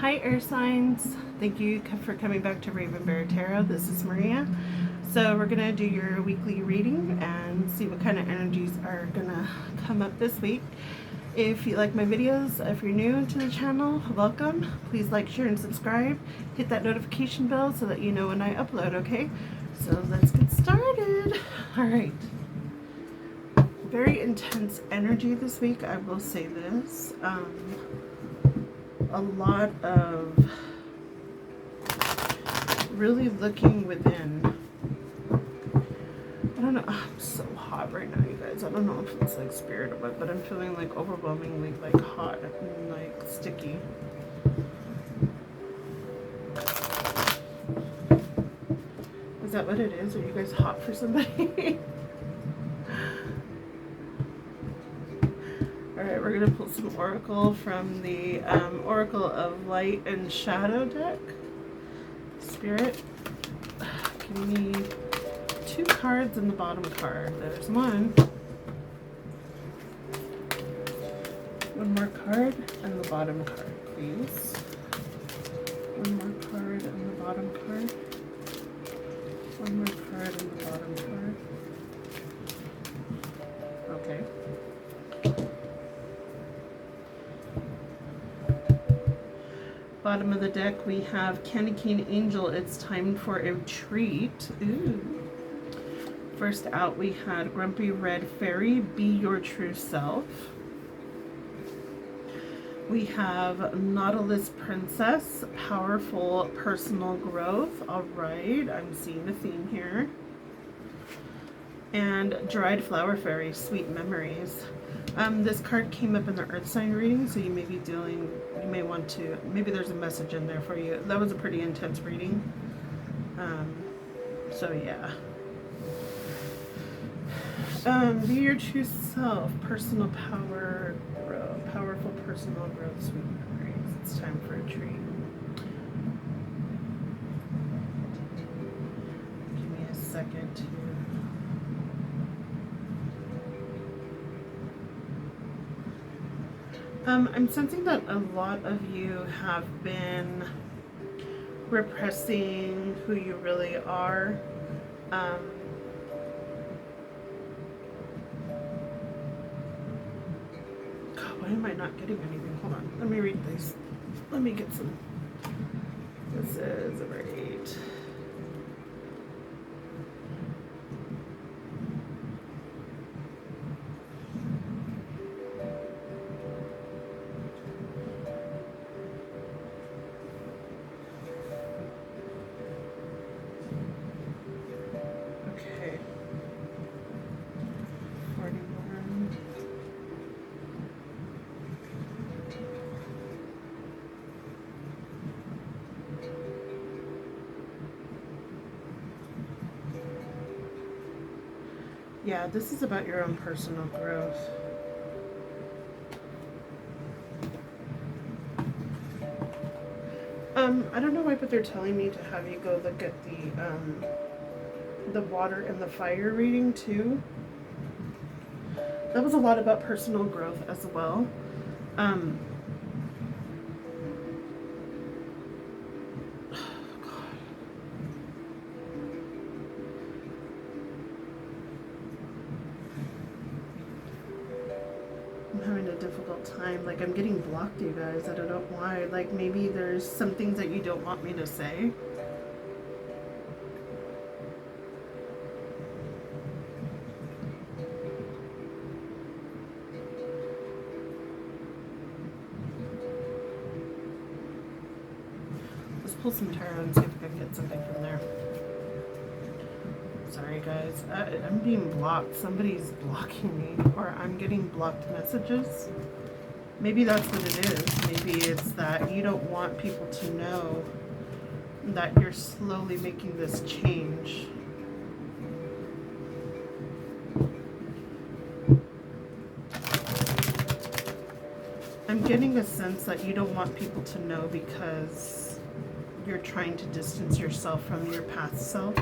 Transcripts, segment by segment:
Hi Air Signs, thank you for coming back to Raven Bear Tarot. This is Maria. So we're going to do your weekly reading and see what kind of energies are going to come up this week. If you like my videos, if you're new to the channel, welcome. Please like, share, and subscribe. Hit that notification bell so that you know when I upload, okay? So let's get started. Alright. Very intense energy this week, I will say this. A lot of really looking within. I don't know, I'm so hot right now, you guys. I don't know if it's like spirit or what, but I'm feeling like overwhelmingly like hot and like sticky. Is that what it is? Are you guys hot for somebody? Alright, we're going to pull some Oracle from the Oracle of Light and Shadow deck. Spirit, give me 2 cards in the bottom card. There's one. One more card and the bottom card, please. One more card and the bottom card. One more card and the bottom card. Okay. Bottom of the deck, we have Candy Cane Angel. It's time for a treat. Ooh. First out, we had Grumpy Red Fairy. Be your true self. We have Nautilus Princess. Powerful personal growth. All right, I'm seeing a theme here. And Dried Flower Fairy. Sweet memories. This card came up in the Earth sign reading, so you may be dealing, you may want to, maybe there's a message in there for you. That was a pretty intense reading. So yeah. Be your true self, personal power, powerful personal growth, sweet memories. It's time for a treat. Give me a second to I'm sensing that a lot of you have been repressing who you really are. God, why am I not getting anything? Hold on. Let me read this. Let me get some. This is right. Yeah, this is about your own personal growth. I don't know why, but they're telling me to have you go look at the water and the fire reading too. That was a lot about personal growth as well. Time, like I'm getting blocked, you guys. I don't know why. Like maybe there's some things that you don't want me to say. Let's pull some tarot and see if we can get something from there. Sorry guys, I'm being blocked. Somebody's blocking me, or I'm getting blocked messages. Maybe that's what it is. Maybe it's that you don't want people to know that you're slowly making this change. I'm getting a sense that you don't want people to know because you're trying to distance yourself from your past self.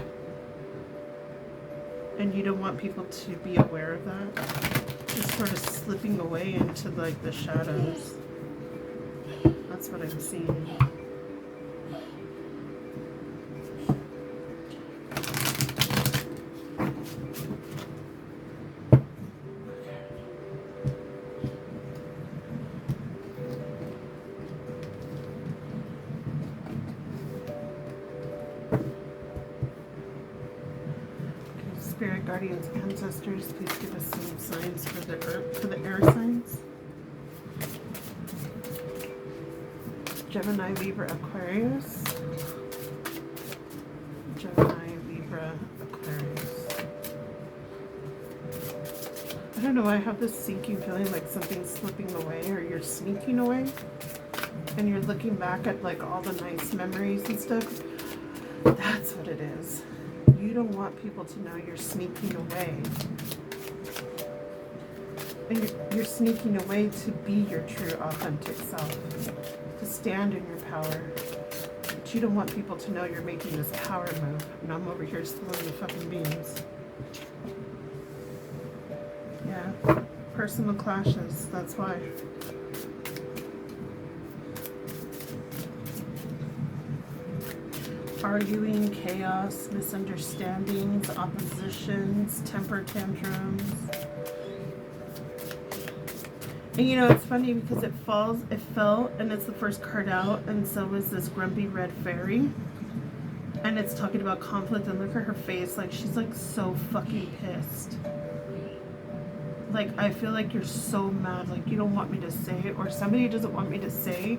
And you don't want people to be aware of that. Just sort of slipping away into like the shadows. That's That's what I'm seeing. Spirit guardians, ancestors, please give us some signs for the earth, for the air signs. Gemini, Libra, Aquarius. Gemini, Libra, Aquarius. I don't know, I have this sinking feeling like something's slipping away, or you're sneaking away. And you're looking back at like all the nice memories and stuff. That's what it is. You don't want people to know you're sneaking away. And you're sneaking away to be your true, authentic self. To stand in your power. But you don't want people to know you're making this power move. And I'm over here spilling the fucking beans. Yeah. Personal clashes. That's why. Arguing, chaos, misunderstandings, oppositions, temper tantrums. And you know, it's funny because it fell, and it's the first card out, and so is this grumpy red fairy. And it's talking about conflict, and look at her face, like she's like so fucking pissed. Like, I feel like you're so mad, like you don't want me to say it, or somebody doesn't want me to say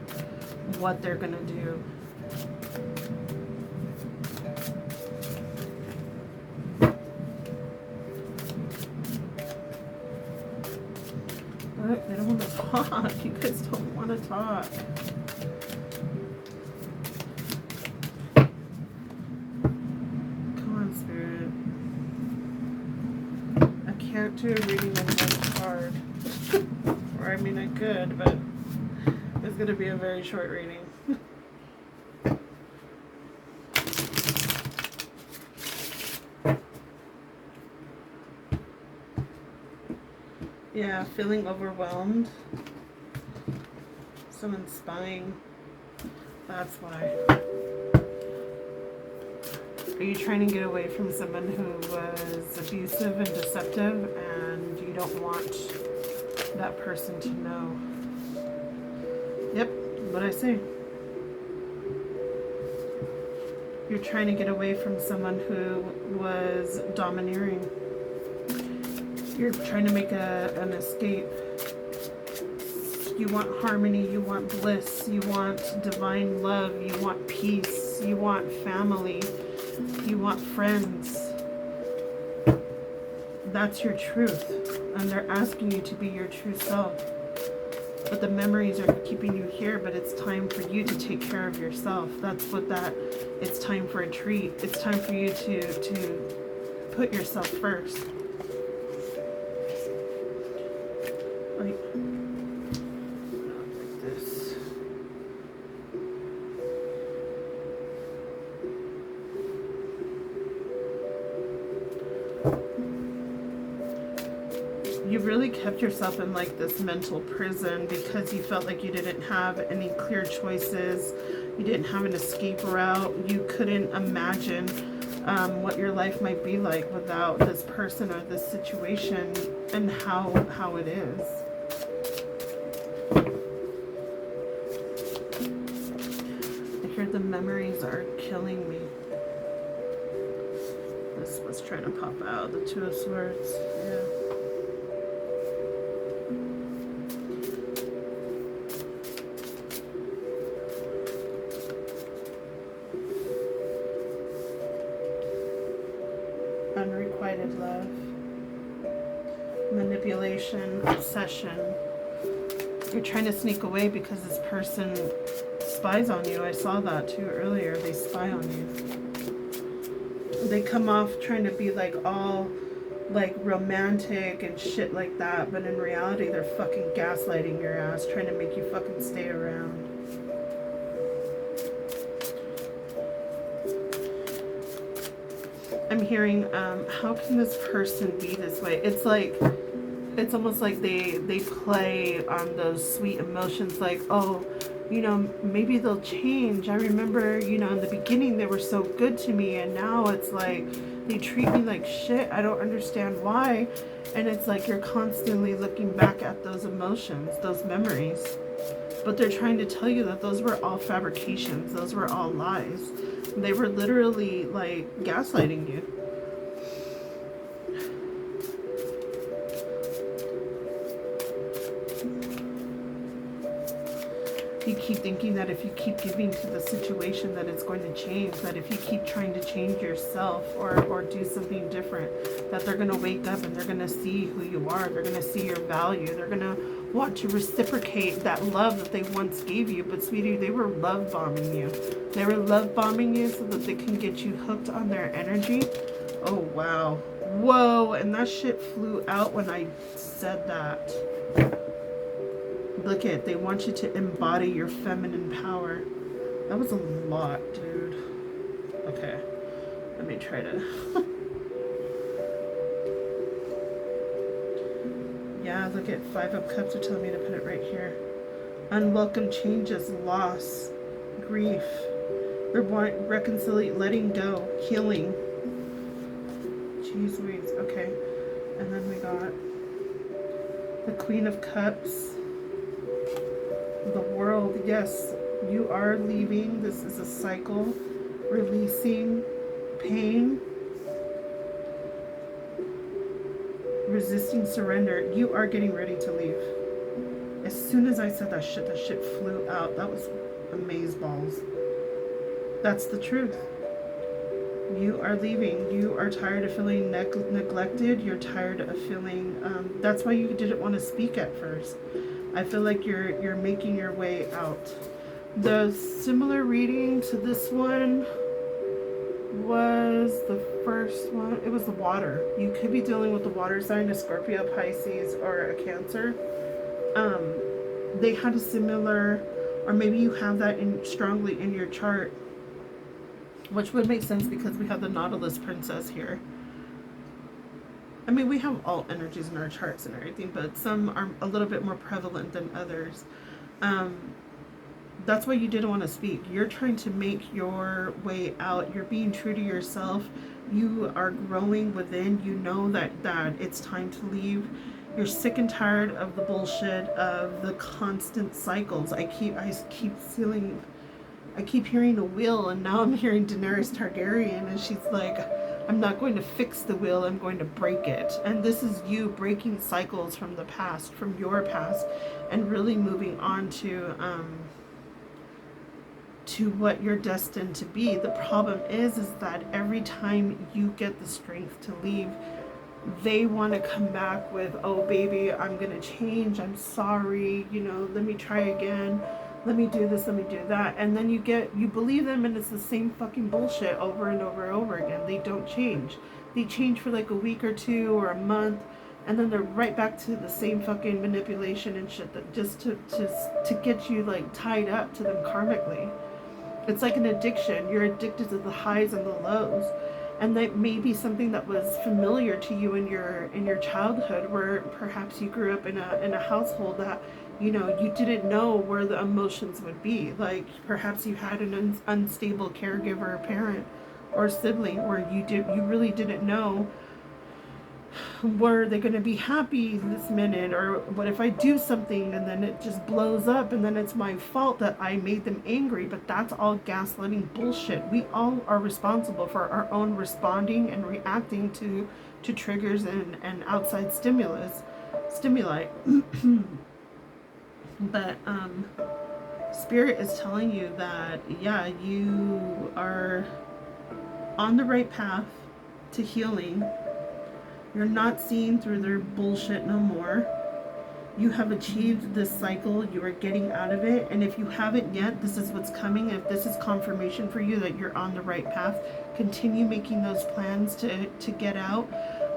what they're gonna do. They don't want to talk. You guys don't want to talk. Come on, Spirit. I can't do a reading on one card. Or, I mean, I could, but it's going to be a very short reading. Yeah, feeling overwhelmed. Someone's spying. That's why. Are you trying to get away from someone who was abusive and deceptive, and you don't want that person to know? Yep, what I say. You're trying to get away from someone who was domineering. You're trying to make an escape. You want harmony, you want bliss, you want divine love, you want peace, you want family, you want friends. That's your truth. And they're asking you to be your true self. But the memories are keeping you here, but it's time for you to take care of yourself. That's what it's time for a treat. It's time for you to put yourself first. Like this. You really kept yourself in like this mental prison because you felt like you didn't have any clear choices. You didn't have an escape route. You couldn't imagine what your life might be like without this person or this situation, and how it is. I hear the memories are killing me. This was trying to pop out, the Two of Swords. Yeah. Unrequited love, manipulation, obsession. You're trying to sneak away because this person spies on you. I saw that too earlier. They spy on you. They come off trying to be like all like romantic and shit like that, but in reality they're fucking gaslighting your ass, trying to make you fucking stay around. I'm hearing, how can this person be this way? It's like, it's almost like they play on those sweet emotions, like, oh, you know, maybe they'll change. I remember, you know, in the beginning they were so good to me, and now it's like they treat me like shit. I don't understand why. And it's like you're constantly looking back at those emotions, those memories. But they're trying to tell you that those were all fabrications. Those were all lies. They were literally like gaslighting you. You keep thinking that if you keep giving to the situation that it's going to change, that if you keep trying to change yourself or do something different, that they're going to wake up and they're going to see who you are. They're going to see your value. They're going to want to reciprocate that love that they once gave you. But sweetie, they were love bombing you. They were love bombing you so that they can get you hooked on their energy. Oh, wow. Whoa. And that shit flew out when I said that. Look at, they want you to embody your feminine power. That was a lot, dude. Okay, let me try to. Yeah, look at 5 of Cups are telling me to put it right here. Unwelcome changes, loss, grief, reconciliation, letting go, healing. Jeez Louise. Okay, and then we got the Queen of Cups. The World, yes, you are leaving. This is a cycle, releasing pain, resisting surrender. You are getting ready to leave. As soon as I said that shit flew out. That was amazeballs. That's the truth. You are leaving. You are tired of feeling neglected. You're tired of feeling, that's why you didn't want to speak at first. I feel like you're making your way out. The similar reading to this one was the first one. It was the water. You could be dealing with the water sign, a Scorpio, Pisces, or a Cancer. They had a similar, or maybe you have that strongly in your chart, which would make sense because we have the Nautilus Princess here. I mean, we have all energies in our charts and everything, but some are a little bit more prevalent than others. That's why you didn't want to speak. You're trying to make your way out. You're being true to yourself. You are growing within. You know that it's time to leave. You're sick and tired of the bullshit, of the constant cycles. I keep hearing a wheel, and now I'm hearing Daenerys Targaryen, and she's like, I'm not going to fix the wheel, I'm going to break it. And this is you breaking cycles from the past, from your past, and really moving on to what you're destined to be. The problem is that every time you get the strength to leave, they want to come back with, oh baby, I'm going to change, I'm sorry, you know, let me try again. Let me do this, let me do that. And then you believe them, and it's the same fucking bullshit over and over and over again. They don't change. They change for like a week or two or a month, and then they're right back to the same fucking manipulation and shit, that just to get you like tied up to them karmically. It's like an addiction. You're addicted to the highs and the lows. And that may be something that was familiar to you in your childhood, where perhaps you grew up in a household that, you know, you didn't know where the emotions would be. Like perhaps you had an unstable caregiver, parent, or sibling, where you really didn't know, were they going to be happy this minute, or what if I do something and then it just blows up and then it's my fault that I made them angry. But that's all gaslighting bullshit. We all are responsible for our own responding and reacting to triggers and outside stimuli. But Spirit is telling you that, yeah, you are on the right path to healing. You're not seeing through their bullshit no more. You have achieved this cycle. You are getting out of it. And if you haven't yet, this is what's coming. If this is confirmation for you that you're on the right path, continue making those plans to get out.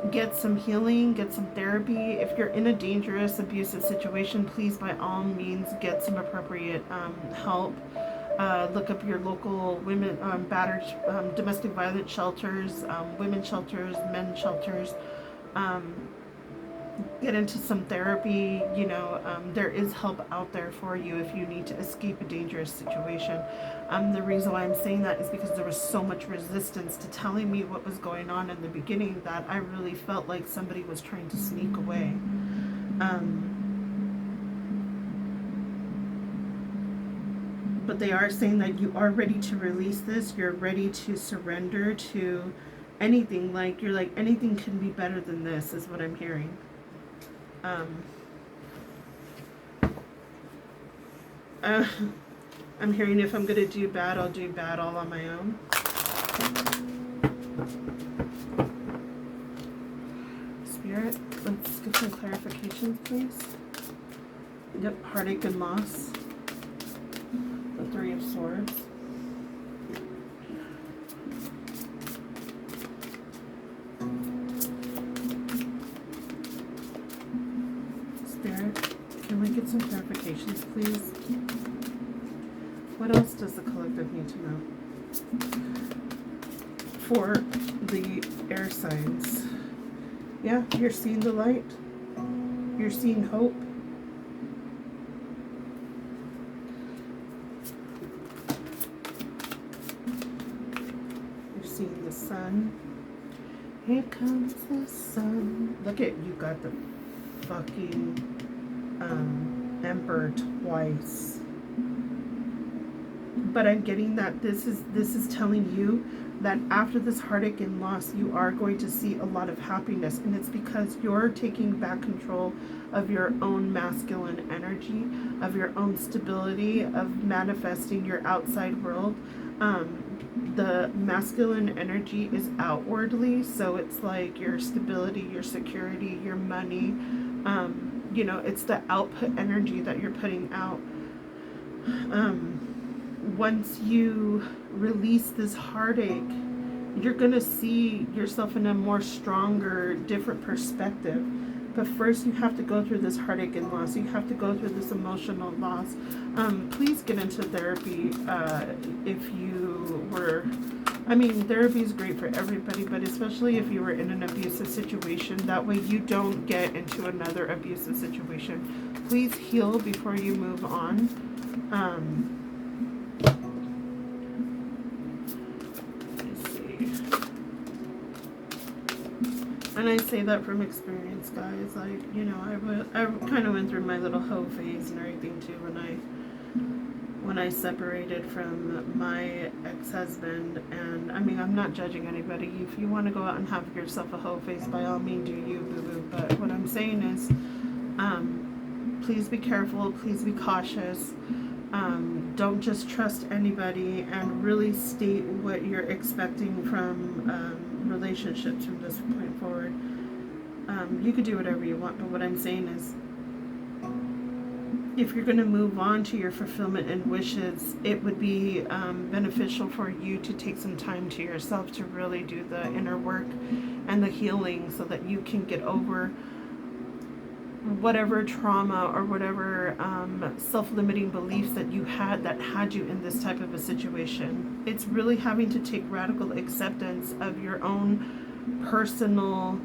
Get some healing, get some therapy. If you're in a dangerous, abusive situation, please, by all means, get some appropriate help. Look up your local women, battered, domestic violence shelters, women's shelters, men's shelters. get into some therapy. You know, there is help out there for you if you need to escape a dangerous situation. The reason why I'm saying that is because there was so much resistance to telling me what was going on in the beginning that I really felt like somebody was trying to sneak away. But they are saying that you are ready to release this. You're ready to surrender to anything. Like, you're like, anything can be better than this, is what I'm hearing. I'm hearing if I'm going to do bad, I'll do bad all on my own. Spirit, let's get some clarifications, please. Yep, heartache and loss. The Three of Swords. Spirit, can we get some clarifications, please? What else does the collective need to know? For the air signs. Yeah, you're seeing the light. You're seeing hope. You're seeing the sun. Here comes the sun. Look at, you got the fucking Emperor twice. But I'm getting that this is telling you that after this heartache and loss, you are going to see a lot of happiness, and it's because you're taking back control of your own masculine energy, of your own stability, of manifesting your outside world. The masculine energy is outwardly, so it's like your stability, your security, your money. You know, it's the output energy that you're putting out. Once you release this heartache, you're going to see yourself in a more stronger, different perspective. But first you have to go through this heartache and loss. You have to go through this emotional loss. Please get into therapy if you were... I mean, therapy is great for everybody, but especially if you were in an abusive situation. That way you don't get into another abusive situation. Please heal before you move on. And I say that from experience, guys. Like, you know, I kind of went through my little hoe phase and everything too when I separated from my ex-husband. And I mean, I'm not judging anybody. If you want to go out and have yourself a hoe phase, by all means, do you, boo-boo. But what I'm saying is, please be careful. Please be cautious. Don't just trust anybody, and really state what you're expecting from relationships from this point forward. You could do whatever you want, but what I'm saying is, if you're going to move on to your fulfillment and wishes, it would be beneficial for you to take some time to yourself to really do the inner work and the healing, so that you can get over whatever trauma or whatever self-limiting beliefs that you had that had you in this type of a situation. It's really having to take radical acceptance of your own personal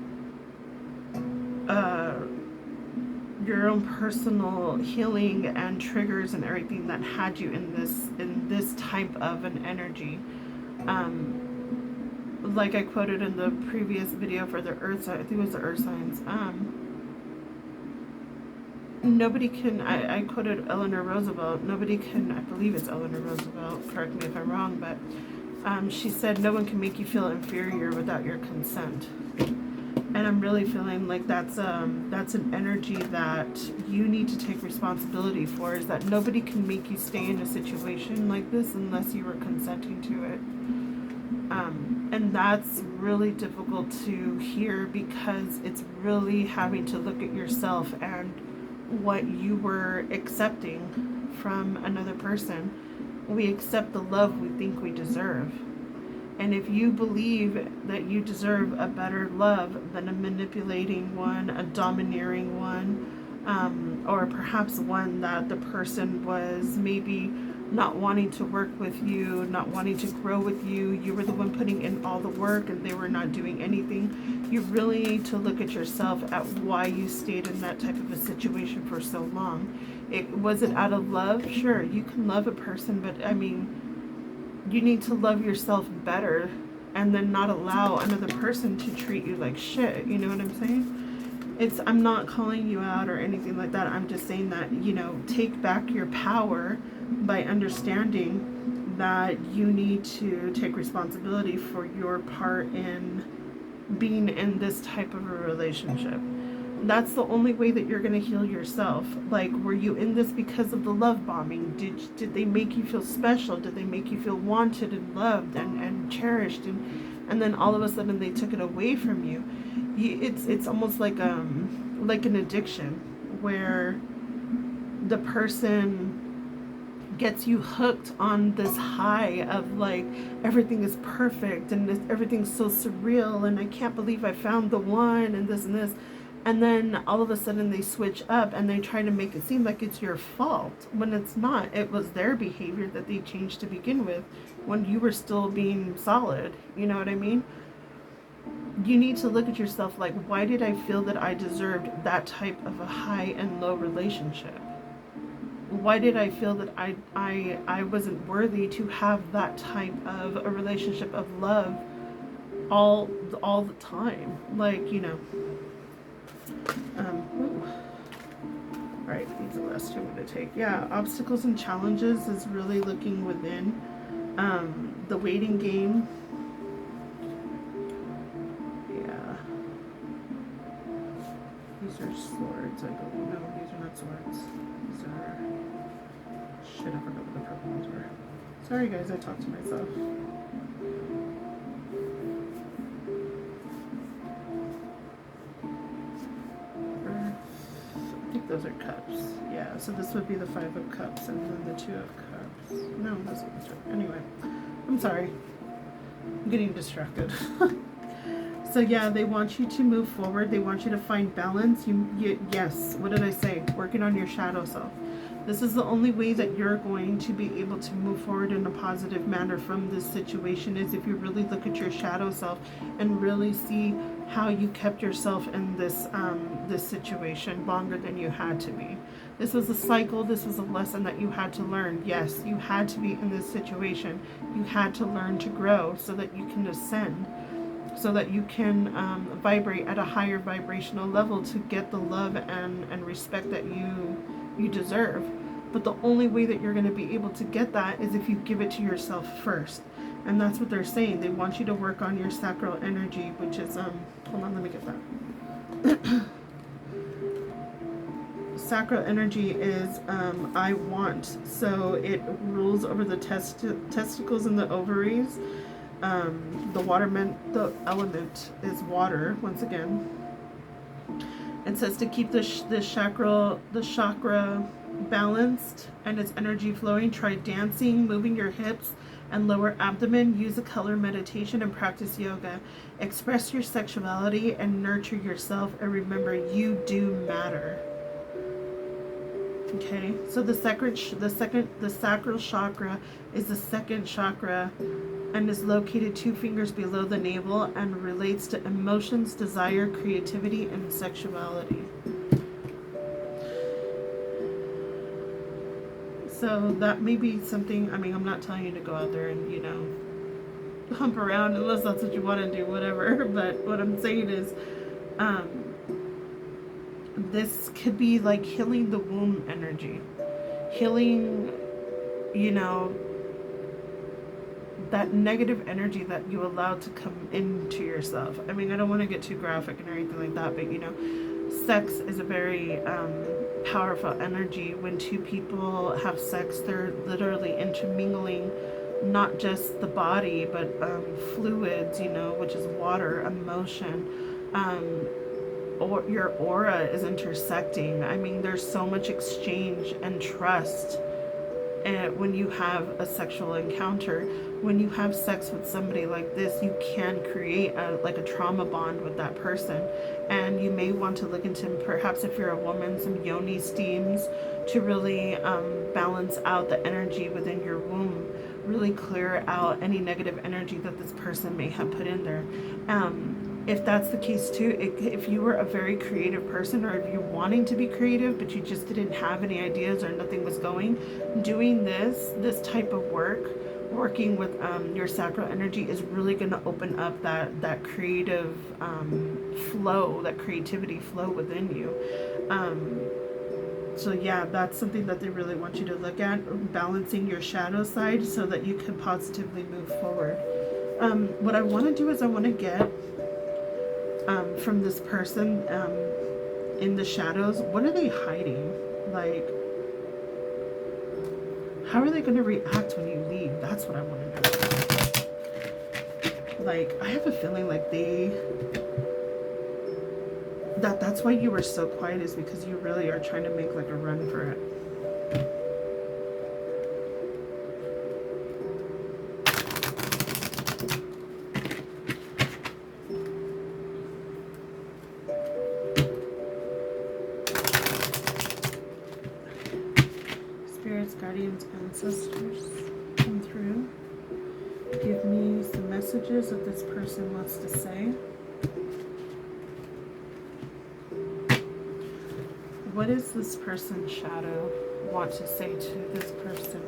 healing and triggers and everything that had you in this type of an energy. Like I quoted in the previous video for the earth sign, I think it was the earth signs. Nobody can, I quoted Eleanor Roosevelt, nobody can, I believe it's Eleanor Roosevelt, correct me if I'm wrong, but she said, no one can make you feel inferior without your consent. And I'm really feeling like that's an energy that you need to take responsibility for, is that nobody can make you stay in a situation like this unless you were consenting to it. And that's really difficult to hear, because it's really having to look at yourself and what you were accepting from another person. We accept the love we think we deserve. And if you believe that you deserve a better love than a manipulating one, a domineering one, or perhaps one that the person was maybe not wanting to work with you, not wanting to grow with you. You were the one putting in all the work and they were not doing anything. You really need to look at yourself at why you stayed in that type of a situation for so long. Was it out of love? Sure, you can love a person, but I mean, you need to love yourself better and then not allow another person to treat you like shit. You know what I'm saying? I'm not calling you out or anything like that. I'm just saying that, you know, take back your power by understanding that you need to take responsibility for your part in being in this type of a relationship. That's the only way that you're going to heal yourself. Like, were you in this because of the love bombing? Did they make you feel special? Did they make you feel wanted and loved and cherished? And then all of a sudden they took it away from you. It's almost like an addiction where the person gets you hooked on this high of like everything is perfect and everything's so surreal and I can't believe I found the one and this, and then all of a sudden they switch up and they try to make it seem like it's your fault when it's not. It was their behavior that they changed to begin with when you were still being solid. You know what I mean? You need to look at yourself like, why did I feel that I deserved that type of a high and low relationship? Why did I feel that I wasn't worthy to have that type of a relationship of love all the time? Like, you know. All right, these are the last two I'm going to take. Yeah, obstacles and challenges is really looking within. The waiting game. Yeah. These are swords, I believe. No, these are not swords. These are... Shit, I forgot what the purple ones were. Sorry guys, I talked to myself. I think those are cups. Yeah, so this would be the 5 of cups and then the 2 of cups. No, that's not true. Anyway, I'm sorry. I'm getting distracted. So yeah, they want you to move forward. They want you to find balance. Yes, what did I say? Working on your shadow self. This is the only way that you're going to be able to move forward in a positive manner from this situation, is if you really look at your shadow self and really see how you kept yourself in this this situation longer than you had to be. This was a cycle. This was a lesson that you had to learn. Yes, you had to be in this situation. You had to learn to grow so that you can ascend, so that you can vibrate at a higher vibrational level to get the love and respect that you deserve. But the only way that you're going to be able to get that is if you give it to yourself first. And that's what they're saying. They want you to work on your sacral energy, which is hold on, let me get that. Sacral energy is I want. So it rules over the testicles and the ovaries. The element is water. Once again, it says to keep the chakra balanced and its energy flowing. Try dancing, moving your hips and lower abdomen. Use a color meditation and practice yoga. Express your sexuality and nurture yourself. And remember, you do matter. Okay, so the sacral chakra is the second chakra and is located 2 fingers below the navel and relates to emotions, desire, creativity, and sexuality. So that may be something, I mean, I'm not telling you to go out there and, you know, hump around unless that's what you want to do, whatever. But what I'm saying is, this could be like healing the womb energy. Healing, you know, that negative energy that you allowed to come into yourself. I mean, I don't want to get too graphic and anything like that, but you know, sex is a very powerful energy. When 2 people have sex, they're literally intermingling not just the body, but fluids, you know, which is water, emotion, or your aura is intersecting. I mean, there's so much exchange and trust And when you have a sexual encounter, when you have sex with somebody like this, you can create like a trauma bond with that person. And you may want to look into, perhaps if you're a woman, some yoni steams to really balance out the energy within your womb, really clear out any negative energy that this person may have put in there. If that's the case too, if you were a very creative person, or if you're wanting to be creative but you just didn't have any ideas or nothing was going, doing this type of work, working with your sacral energy, is really going to open up that creative flow, that creativity flow within you. So yeah, that's something that they really want you to look at, balancing your shadow side so that you can positively move forward. What I want to do is I want to get from this person in the shadows, what are they hiding? Like, how are they going to react when you leave? That's what I want to know. Like, I have a feeling like that's why you were so quiet, is because you really are trying to make like a run for it. Spirits, guardians, ancestors, come through. Give me some messages that this person wants to say. What does this person's shadow want to say to this person?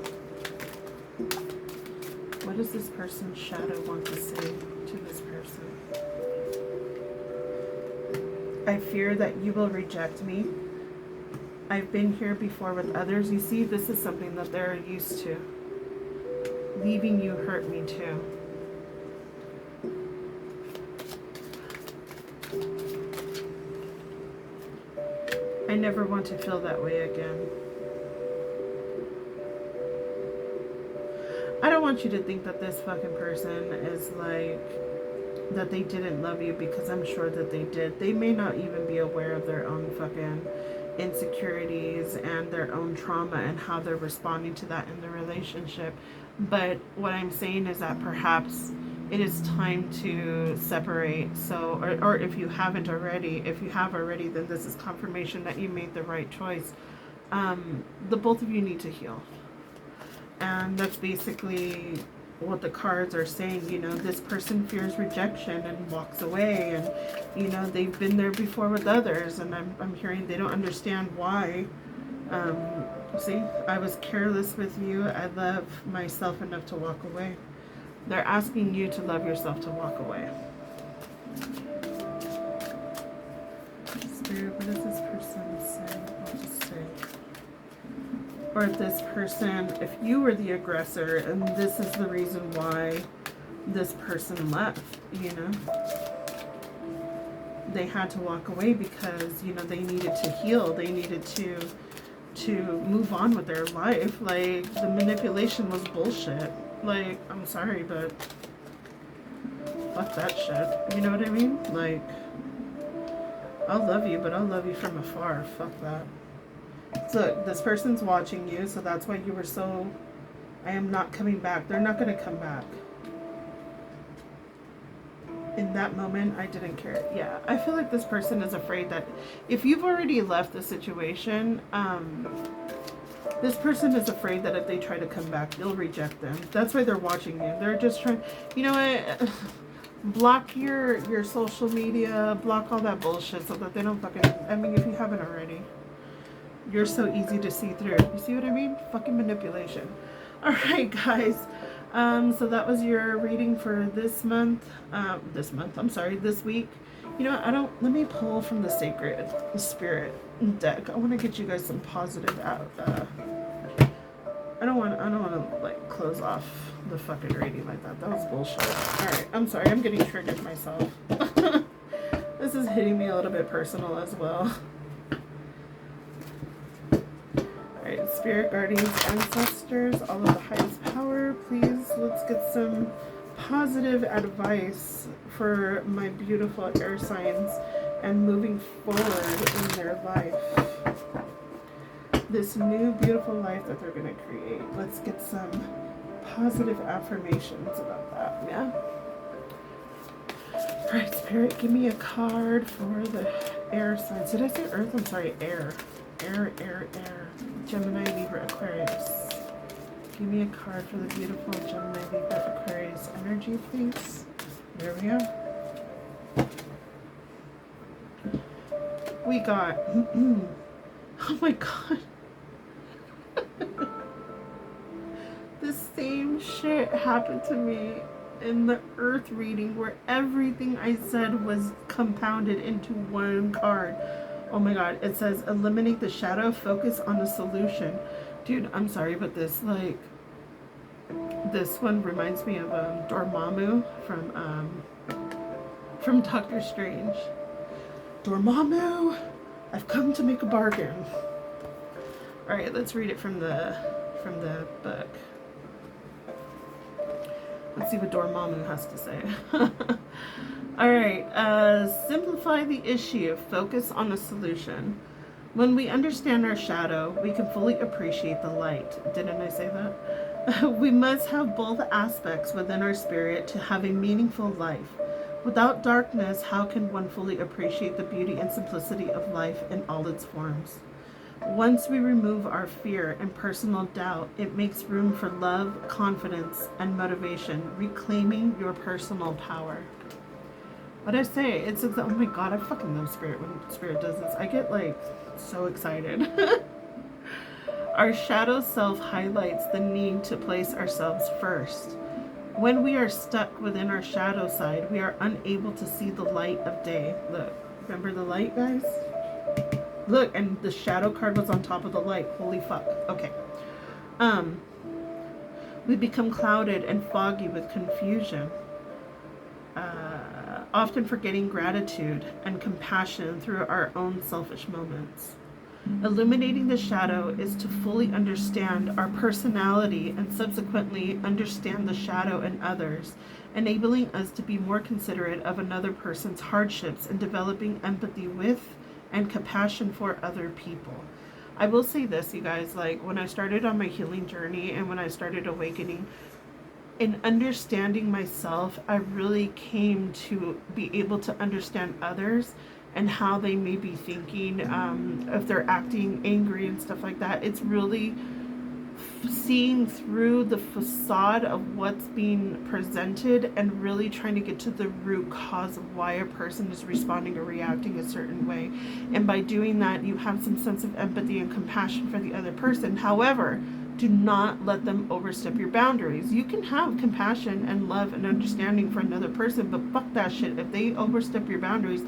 What does this person's shadow want to say to this person? I fear that you will reject me. I've been here before with others. You see, this is something that they're used to. Leaving you hurt me too. I never want to feel that way again. I don't want you to think that this fucking person is like, that they didn't love you, because I'm sure that they did. They may not even be aware of their own fucking insecurities and their own trauma and how they're responding to that in the relationship. But what I'm saying is that perhaps it is time to separate. So, or if you haven't already, if you have already, then this is confirmation that you made the right choice. The both of you need to heal. And that's basically what the cards are saying. You know, this person fears rejection and walks away, and you know, they've been there before with others, and I'm hearing they don't understand why. See, I was careless with you. I love myself enough to walk away. They're asking you to love yourself to walk away. Spirit, what does this person say? I'll just say. Or if this person, if you were the aggressor and this is the reason why this person left, you know, they had to walk away because, you know, they needed to heal. They needed to move on with their life. Like, the manipulation was bullshit. Like, I'm sorry, but fuck that shit. You know what I mean? Like, I'll love you, but I'll love you from afar. Fuck that. So this person's watching you, so that's why you were so, I am not coming back. They're not going to come back. In that moment, I didn't care. Yeah, I feel like this person is afraid that if you've already left the situation, this person is afraid that if they try to come back, you'll reject them. That's why they're watching you. They're just trying, you know what, block your social media, block all that bullshit so that they don't fucking, I mean, if you haven't already. You're so easy to see through. You see what I mean? Fucking manipulation. All right, guys. So that was your reading for this month. This week. You know what? Let me pull from the Sacred Spirit deck. I want to get you guys some positive out. I don't want to like close off the fucking reading like that. That was bullshit. All right. I'm sorry. I'm getting triggered myself. This is hitting me a little bit personal as well. Spirit, guardians, ancestors, all of the highest power, please, let's get some positive advice for my beautiful air signs and moving forward in their life. this new beautiful life that they're going to create. Let's get some positive affirmations about that, yeah? All right, Spirit, give me a card for the air signs. Did I say earth? I'm sorry, air. Air. Gemini, Libra, Aquarius. Give me a card for the beautiful Gemini, Libra, Aquarius energy, please. There we are. We got, oh my God. The same shit happened to me in the earth reading where everything I said was compounded into one card. Oh my God. It says eliminate the shadow, focus on a solution. Dude, I'm sorry, but this one reminds me of Dormammu from Doctor Strange. Dormammu, I've come to make a bargain. All right, let's read it from the book. Let's see what Dormammu has to say. All right, simplify the issue, focus on a solution. When we understand our shadow, we can fully appreciate the light. Didn't I say that? We must have both aspects within our spirit to have a meaningful life. Without darkness, how can one fully appreciate the beauty and simplicity of life in all its forms? Once we remove our fear and personal doubt, it makes room for love, confidence, and motivation, reclaiming your personal power. What I say, it's, oh my God, I fucking love Spirit when Spirit does this. I get like so excited. Our shadow self highlights the need to place ourselves first. When we are stuck within our shadow side, we are unable to see the light of day. Look, remember the light, guys? Look, and the shadow card was on top of the light. Holy fuck. Okay. We become clouded and foggy with confusion, often forgetting gratitude and compassion through our own selfish moments. Illuminating the shadow is to fully understand our personality and subsequently understand the shadow in others, enabling us to be more considerate of another person's hardships and developing empathy with and compassion for other people. I will say this, you guys, like when I started on my healing journey and when I started awakening, in understanding myself, I really came to be able to understand others and how they may be thinking, if they're acting angry and stuff like that. It's really seeing through the facade of what's being presented and really trying to get to the root cause of why a person is responding or reacting a certain way. And by doing that, you have some sense of empathy and compassion for the other person. However, do not let them overstep your boundaries. You can have compassion and love and understanding for another person, but fuck that shit. If they overstep your boundaries,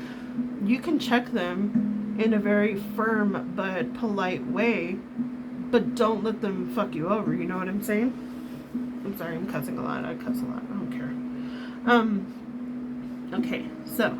you can check them in a very firm but polite way, but don't let them fuck you over. You know what I'm saying? I'm sorry, I'm cussing a lot. I cuss a lot. I don't care. Okay, so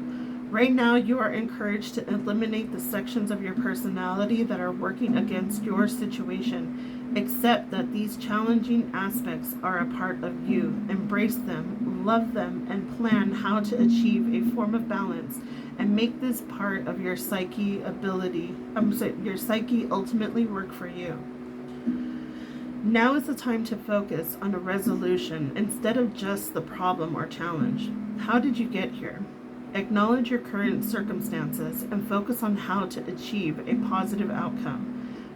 right now you are encouraged to eliminate the sections of your personality that are working against your situation. Accept that these challenging aspects are a part of you. Embrace them, love them, and plan how to achieve a form of balance and make this part of your psyche your psyche ultimately work for you. Now is the time to focus on a resolution instead of just the problem or challenge. How did you get here? Acknowledge your current circumstances and focus on how to achieve a positive outcome.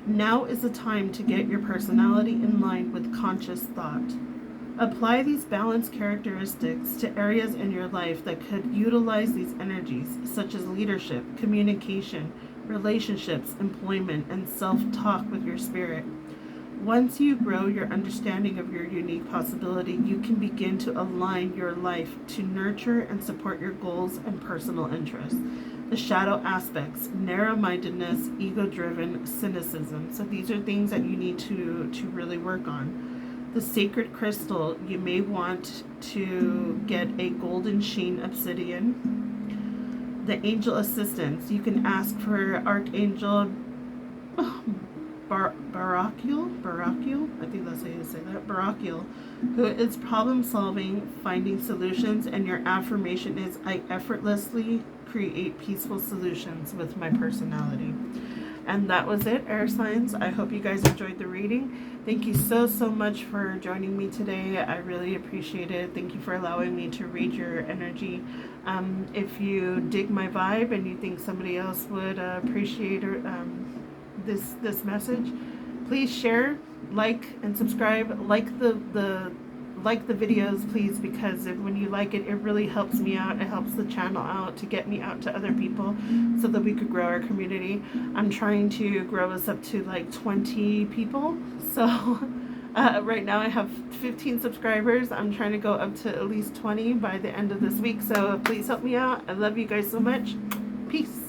Now is the time to get your personality in line with conscious thought. Apply these balanced characteristics to areas in your life that could utilize these energies, such as leadership, communication, relationships, employment, and self-talk with your spirit. Once you grow your understanding of your unique possibility, you can begin to align your life to nurture and support your goals and personal interests. The shadow aspects, narrow-mindedness, ego-driven, cynicism. So these are things that you need to really work on. The sacred crystal, you may want to get a golden sheen obsidian. The angel assistance, you can ask for Archangel Barakiel, I think that's how you say that, Barakiel, who is problem solving, finding solutions, and your affirmation is, I effortlessly create peaceful solutions with my personality. And that was it, air signs. I hope you guys enjoyed the reading. Thank you so much for joining me today. I really appreciate it. Thank you for allowing me to read your energy. If you dig my vibe and you think somebody else would appreciate this message, please share, like, and subscribe. Like the videos, please, because when you like it, it really helps me out. It helps the channel out to get me out to other people so that we could grow our community. I'm trying to grow us up to like 20 people. So right now I have 15 subscribers. I'm trying to go up to at least 20 by the end of this week. So please help me out. I love you guys so much. Peace.